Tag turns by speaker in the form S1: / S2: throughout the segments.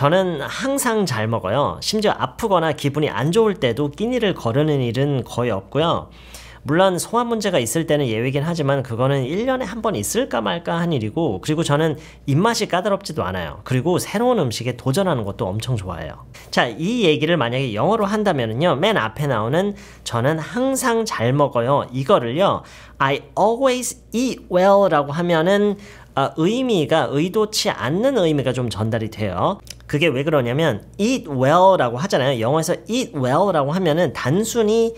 S1: 저는 항상 잘 먹어요. 심지어 아프거나 기분이 안 좋을 때도 끼니를 거르는 일은 거의 없고요. 물론 소화 문제가 있을 때는 예외긴 하지만 그거는 1년에 한 번 있을까 말까 한 일이고, 그리고 저는 입맛이 까다롭지도 않아요. 그리고 새로운 음식에 도전하는 것도 엄청 좋아해요. 자, 이 얘기를 만약에 영어로 한다면요, 맨 앞에 나오는 저는 항상 잘 먹어요, 이거를요 I always eat well 라고 하면은 의미가 의도치 않는 의미가 좀 전달이 돼요. 그게 왜 그러냐면 eat well 라고 하잖아요. 영어에서 eat well 라고 하면은 단순히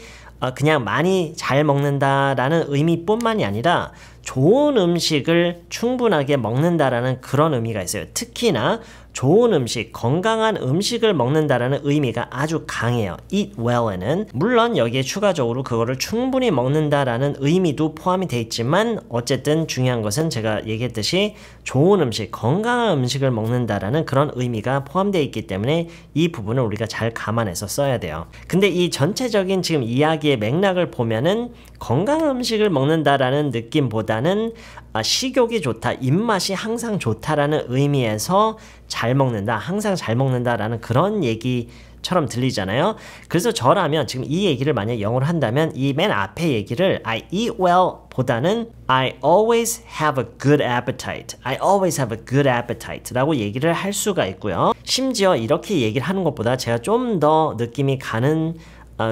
S1: 그냥 많이 잘 먹는다라는 의미뿐만이 아니라 좋은 음식을 충분하게 먹는다라는 그런 의미가 있어요. 특히나 좋은 음식, 건강한 음식을 먹는다라는 의미가 아주 강해요. eat well에는. 물론 여기에 추가적으로 그거를 충분히 먹는다라는 의미도 포함이 돼 있지만 어쨌든 중요한 것은 제가 얘기했듯이 좋은 음식, 건강한 음식을 먹는다라는 그런 의미가 포함되어 있기 때문에 이 부분을 우리가 잘 감안해서 써야 돼요. 근데 이 전체적인 지금 이야기의 맥락을 보면은 건강한 음식을 먹는다라는 느낌보다는 식욕이 좋다, 입맛이 항상 좋다라는 의미에서 잘 먹는다, 항상 잘 먹는다라는 그런 얘기처럼 들리잖아요. 그래서 저라면 지금 이 얘기를 만약 영어로 한다면 이 맨 앞에 얘기를 I eat well 보다는 I always have a good appetite, I always have a good appetite 라고 얘기를 할 수가 있고요. 심지어 이렇게 얘기를 하는 것보다 제가 좀 더 느낌이 가는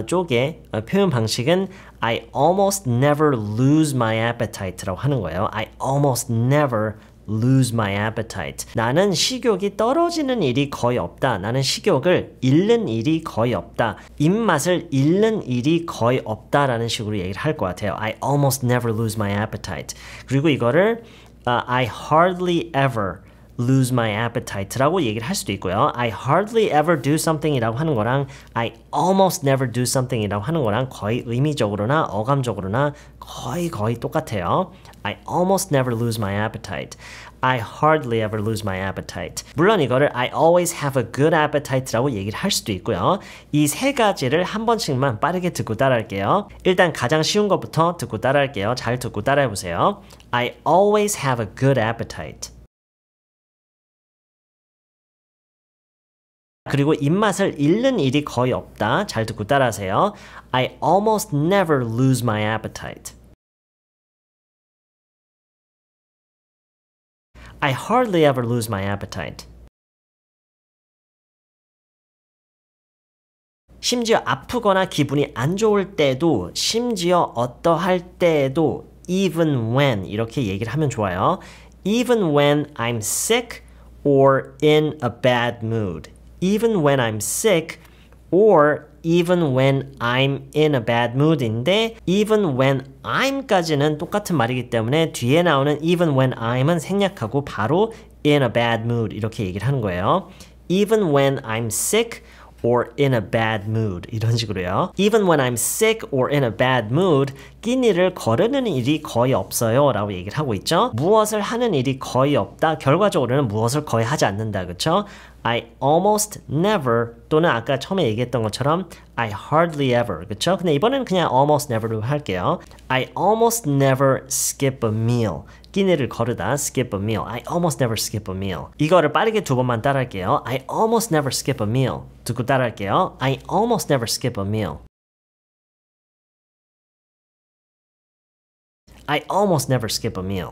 S1: 쪽의 표현 방식은 I almost never lose my appetite 라고 하는 거예요. I almost never lose my appetite. 나는 식욕이 떨어지는 일이 거의 없다. 나는 식욕을 잃는 일이 거의 없다. 입맛을 잃는 일이 거의 없다라는 식으로 얘기를 할 것 같아요. I almost never lose my appetite. 그리고 이거를 I hardly ever lose my appetite 라고 얘기를 할 수도 있고요. I hardly ever do something 이라고 하는 거랑 I almost never do something 이라고 하는 거랑 거의 의미적으로나 어감적으로나 거의 똑같아요. I almost never lose my appetite. I hardly ever lose my appetite. 물론 이거를 I always have a good appetite 라고 얘기를 할 수도 있고요. 이 세 가지를 한 번씩만 빠르게 듣고 따라할게요. 일단 가장 쉬운 것부터 듣고 따라할게요. 잘 듣고 따라해보세요. I always have a good appetite. 그리고 입맛을 잃는 일이 거의 없다. 잘 듣고 따라하세요. I almost never lose my appetite. I hardly ever lose my appetite. 심지어 아프거나 기분이 안 좋을 때도, 심지어 어떠할 때에도 even when 이렇게 얘기를 하면 좋아요. Even when I'm sick or in a bad mood. Even when I'm sick or even when I'm in a bad mood인데 even when I'm까지는 똑같은 말이기 때문에 뒤에 나오는 even when I'm은 생략하고 바로 in a bad mood 이렇게 얘기를 하는 거예요. Even when I'm sick or in a bad mood 이런 식으로요. Even when I'm sick or in a bad mood 끼니를 거르는 일이 거의 없어요 라고 얘기를 하고 있죠. 무엇을 하는 일이 거의 없다. 결과적으로는 무엇을 거의 하지 않는다. 그쵸? I almost never 또는 아까 처음에 얘기했던 것처럼 I hardly ever 그쵸? 근데 이번에는 그냥 almost never로 할게요. I almost never skip a meal 끼니를 거르다 skip a meal. I almost never skip a meal. 이거를 빠르게 두 번만 따라할게요. I almost never skip a meal. 듣고 따라할게요. I almost never skip a meal. I almost never skip a meal.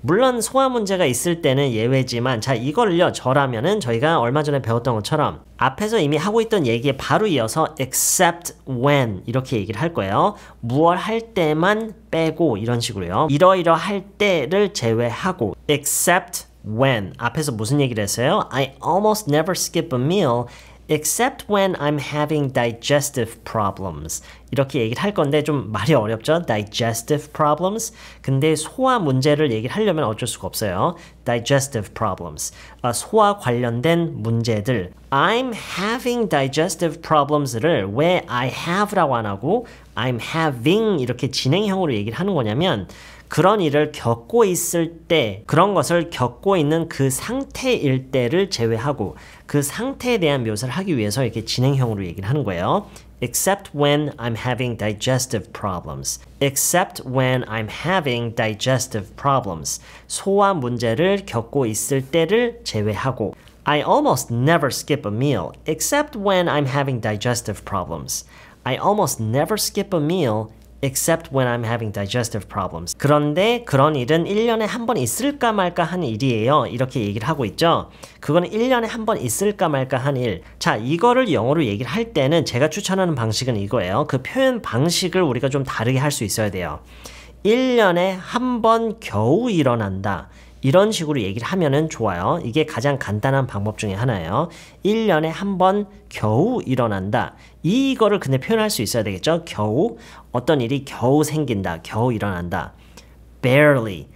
S1: 물론 소화 문제가 있을 때는 예외지만 자 이거를요 저라면은 저희가 얼마 전에 배웠던 것처럼 앞에서 이미 하고 있던 얘기에 바로 이어서 except when 이렇게 얘기를 할 거예요. 무얼 할 때만 빼고 이런 식으로요. 이러이러할 때를 제외하고 except when 앞에서 무슨 얘기를 했어요? I almost never skip a meal except when I'm having digestive problems. 이렇게 얘기를 할 건데 좀 말이 어렵죠? digestive problems. 근데 소화 문제를 얘기를 하려면 어쩔 수가 없어요. digestive problems. 소화 관련된 문제들. I'm having digestive problems를 왜 I have라고 안 하고 I'm having 이렇게 진행형으로 얘기를 하는 거냐면 그런 일을 겪고 있을 때 그런 것을 겪고 있는 그 상태일 때를 제외하고 그 상태에 대한 묘사를 하기 위해서 이렇게 진행형으로 얘기를 하는 거예요. except when I'm having digestive problems. except when I'm having digestive problems. 소화 문제를 겪고 있을 때를 제외하고. I almost never skip a meal, except when I'm having digestive problems. I almost never skip a meal, except when I'm having digestive problems. 그런데 그런 일은 1년에 한 번 있을까 말까 하는 일이에요. 이렇게 얘기를 하고 있죠. 그거는 1년에 한 번 있을까 말까 한 일. 자, 이거를 영어로 얘기를 할 때는 제가 추천하는 방식은 이거예요. 그 표현 방식을 우리가 좀 다르게 할 수 있어야 돼요. 1년에 한 번 겨우 일어난다. 이런 식으로 얘기를 하면은 좋아요. 이게 가장 간단한 방법 중에 하나예요. 1년에 한 번 겨우 일어난다. 이거를 근데 표현할 수 있어야 되겠죠? 겨우 어떤 일이 겨우 생긴다. 겨우 일어난다. barely.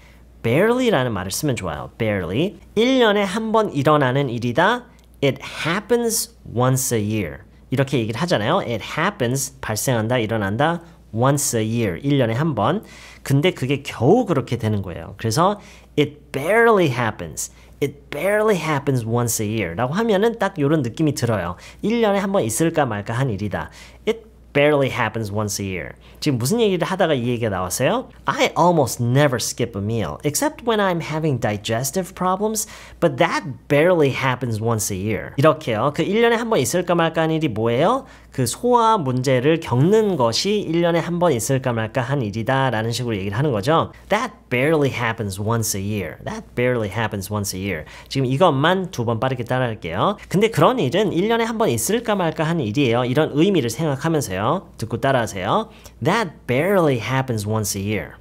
S1: barely라는 말을 쓰면 좋아요. barely. 1년에 한 번 일어나는 일이다. It happens once a year. 이렇게 얘기를 하잖아요. It happens, 발생한다, 일어난다. once a year, 1년에 한 번. 근데 그게 겨우 그렇게 되는 거예요. 그래서 it barely happens. It barely happens once a year 라고 하면은 딱 이런 느낌이 들어요. 1년에 한 번 있을까 말까 한 일이다. It barely happens once a year. 지금 무슨 얘기를 하다가 이 얘기가 나왔어요? I almost never skip a meal, except when I'm having digestive problems, but that barely happens once a year. 이렇게요. 그 1년에 한 번 있을까 말까 한 일이 뭐예요? 그 소화 문제를 겪는 것이 1년에 한 번 있을까 말까 한 일이다 라는 식으로 얘기를 하는 거죠. That barely happens once a year. That barely happens once a year. 지금 이것만 두 번 빠르게 따라할게요. 근데 그런 일은 1년에 한 번 있을까 말까 한 일이에요. 이런 의미를 생각하면서요. 듣고 따라하세요. That barely happens once a year.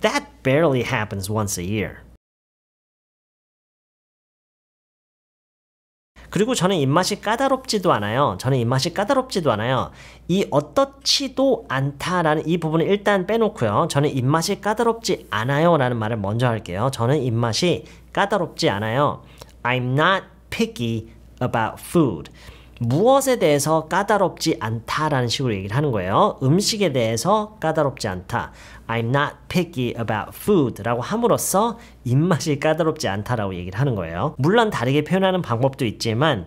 S1: That barely happens once a year. 그리고 저는 입맛이 까다롭지도 않아요. 저는 입맛이 까다롭지도 않아요. 이 어떻지도 않다라는 이 부분을 일단 빼놓고요. 저는 입맛이 까다롭지 않아요 라는 말을 먼저 할게요. 저는 입맛이 까다롭지 않아요. I'm not picky about food. 무엇에 대해서 까다롭지 않다라는 식으로 얘기를 하는 거예요. 음식에 대해서 까다롭지 않다. I'm not picky about food 라고 함으로써 입맛이 까다롭지 않다라고 얘기를 하는 거예요. 물론 다르게 표현하는 방법도 있지만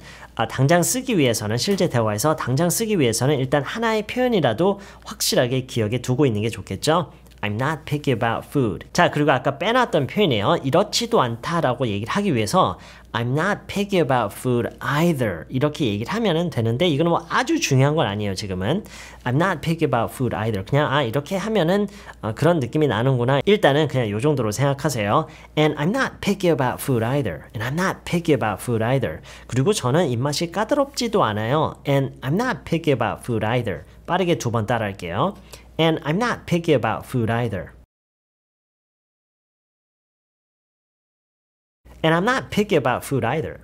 S1: 당장 쓰기 위해서는 실제 대화에서 당장 쓰기 위해서는 일단 하나의 표현이라도 확실하게 기억에 두고 있는 게 좋겠죠. I'm not picky about food. 자, 그리고 아까 빼놨던 표현이에요. 이렇지도 않다라고 얘기를 하기 위해서 I'm not picky about food either. 이렇게 얘기를 하면 되는데 이거는 뭐 아주 중요한 건 아니에요, 지금은. I'm not picky about food either. 그냥 이렇게 하면은 그런 느낌이 나는구나. 일단은 그냥 요 정도로 생각하세요. And I'm not picky about food either. And I'm not picky about food either. 그리고 저는 입맛이 까다롭지도 않아요. And I'm not picky about food either. 빠르게 두 번 따라할게요. And I'm not picky about food either. And I'm not picky about food either.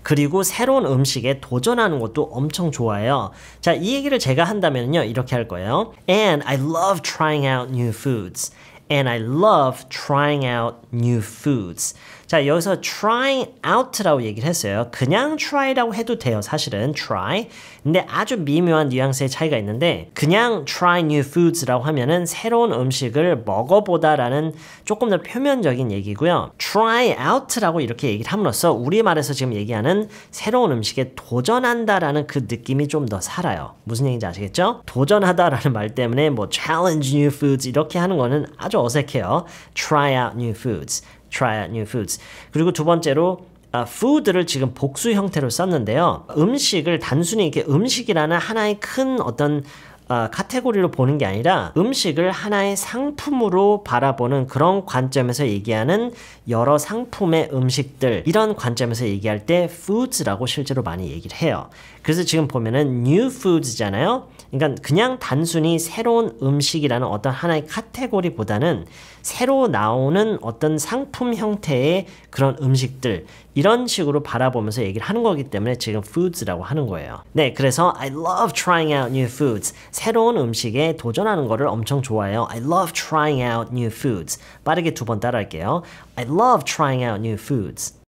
S1: 그리고 새로운 음식에 도전하는 것도 엄청 좋아해요. 자, 이 얘기를 제가 한다면요. 이렇게 할 거예요. And I love trying out new foods. And I love trying out new foods. 자, 여기서 trying out라고 얘기를 했어요. 그냥 try라고 해도 돼요. 사실은 try. 근데 아주 미묘한 뉘앙스의 차이가 있는데 그냥 try new foods라고 하면은 새로운 음식을 먹어보다라는 조금 더 표면적인 얘기고요. try out라고 이렇게 얘기를 함으로써 우리말에서 지금 얘기하는 새로운 음식에 도전한다라는 그 느낌이 좀 더 살아요. 무슨 얘기인지 아시겠죠? 도전하다라는 말 때문에 뭐 challenge new foods 이렇게 하는 거는 아주 어색해요. try out new foods. try out new foods. 그리고 두 번째로 food를 지금 복수 형태로 썼는데요. 음식을 단순히 이렇게 음식이라는 하나의 큰 어떤 카테고리로 보는 게 아니라 음식을 하나의 상품으로 바라보는 그런 관점에서 얘기하는 여러 상품의 음식들 이런 관점에서 얘기할 때 foods라고 실제로 많이 얘기를 해요. 그래서 지금 보면은 new foods잖아요. 그러니까 그냥 단순히 새로운 음식이라는 어떤 하나의 카테고리보다는 새로 나오는 어떤 상품 형태의 그런 음식들 이런 식으로 바라보면서 얘기를 하는 거기 때문에 지금 foods라고 하는 거예요. 네, 그래서 I love trying out new foods. 새로운 음식에 도전하는 거를 엄청 좋아해요. I love trying out new foods. 빠르게 두 번 따라할게요. I love trying out new foods.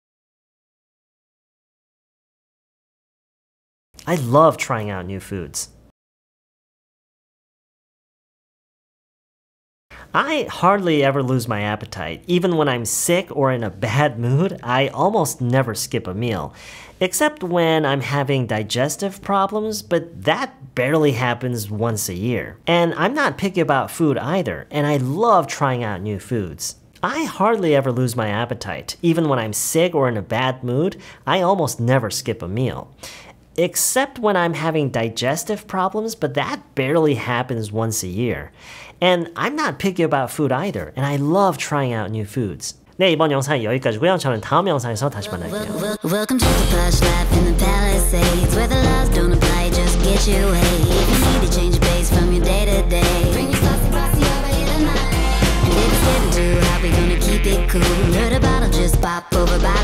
S1: I love trying out new foods. I hardly ever lose my appetite. Even when I'm sick or in a bad mood, I almost never skip a meal. Except when I'm having digestive problems, but that barely happens once a year. And I'm not picky about food either, and I love trying out new foods. I hardly ever lose my appetite. Even when I'm sick or in a bad mood, I almost never skip a meal. Except when I'm having digestive problems, but that barely happens once a year. And I'm not picky about food either, and I love trying out new foods. 네, 이번 영상은 여기까지고요. 저는 다음 영상에서 다시 만날게요.
S2: Welcome to the plush life in the Palisades, where the laws don't apply, just get your way. If you need to change your pace from your day to day, bring your saucy posse over here tonight. And if it's getting too hot, we gonna keep it cool. Heard a bottle just pop over by